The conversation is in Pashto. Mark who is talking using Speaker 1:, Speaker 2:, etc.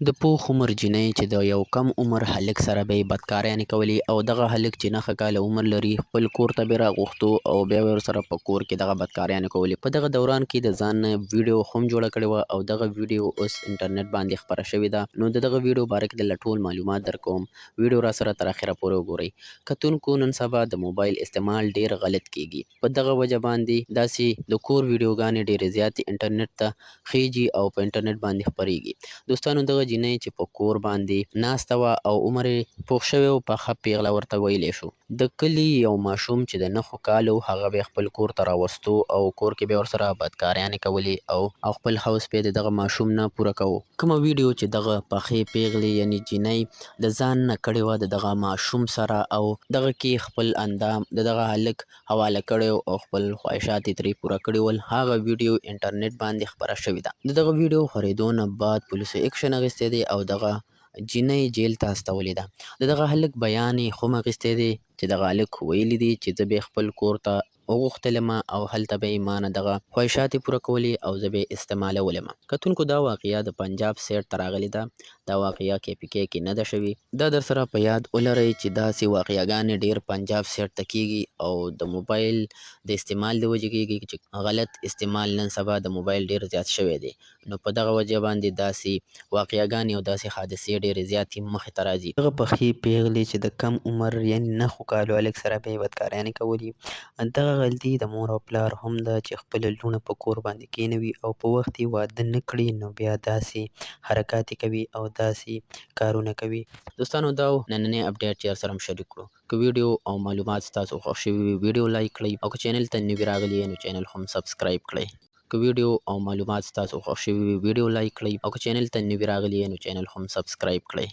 Speaker 1: د پوخ عمر جینۍ چې د یو کم عمر هلک سره به یې بدکارانې کولې او دغه هلک چې نهه کاله عمر لري خپل کور ته به یې راغوښتو او بیا به یې ورسره په کور کې دغه بدکاریانې کولې. په دغه دوران کې د ځان نه ویډیو هم جوړه کړې وه او دغه ویډیو اوس انټرنیټ باندې خپره شوې ده. نو د دغه ویډیو باره کې درله ټول معلومات درکوم. ویډیو راسره تر اخره پورې وګورئ. کتونکو نن سبا د موبایل استعمال ډېر غلط کیږي. په دغه وجه باندې داسې د کور ویډیوګانې ډېرې زیاتې انټرنیټ ته خیږي او په انټرنیټ باندې خپریږي. دوستانو دغه جینۍ چې په کور باندې ناسته وه او عمر یې پوخ شوی و، پخه پیغله ورته ویلی شو. د کلي یو ماشوم چې د نهو کالو هغه به یې خپل کور ته راوستو او کور کې به یې ورسره بدکاریانې کولې او خپل حوس به یې د دغه ماشوم نه پوره کوو. کومه ویډیو چې دغه پخې پیغلې یعنې جینۍ د ځان نه کړې وه د دغه ماشوم سره او دغه کې خپل اندام د دغه هلک حواله کړی او خپل خواهشات یې ترې پوره کړي ول، هغه ویډیو انټرنیټ باندې خپره شوې ده. د دغه ویډیو خپرېدو نه بعد پولیسو اکشن اخیستی دی او دغه جینۍ جیل ته استولې ده. د دغه هلک بیان یې هم اخیستی دی چې دغه هلک ویلي دي چې زه به یې خپل کور ته وغوښتلمه او هلته به یې مانه دغه خواهشات یې پوره کولې او زه به یې استعمالولمه. کتونکو دا واقعه د پنجاب سایډ ته راغلې ده. دا واقعه KPK کې نه ده شوې. دا در سره په یاد ولرئ چې داسې واقعیاګانې ډېر پنجاب سایډ ته کیږي او د موبایل د استعمال د وجې کیږي چې غلط استعمال نن سبا د موبایل ډېر زیات شوی دی. نو په دغه وجه باندې داسې واقعیاګانې او داسې حادثې ډېرې زیاتې مخې ته راځي. دغه پخې پیغلې چې د کم عمر یعنې نهو کالو هلک سره به یې بدکاریانې کولې، دغه غلطي د مور او پلار هم ده چې خپله لوڼه په کور باندې کېنوي او په وخت یې واده نه کړي نو بیا داسې حرکات یې کوي او داسې کارونه کوي. دوستانو دا و نننی اپډیټ چې سره مو شریک کړو. که ویډیو او معلومات ستاسو خوښ شوي وي ویډیو لایک کړئ او که چینل ته نوي راغلي یې نو چینل هم سبسکرایب کړئ. که ویډیو او معلومات ستاسو خوښ شوي وي ویډیو لایک کړئ او که چینل ته نوي راغلي یې نو چینل هم سبسکرایب کړئ.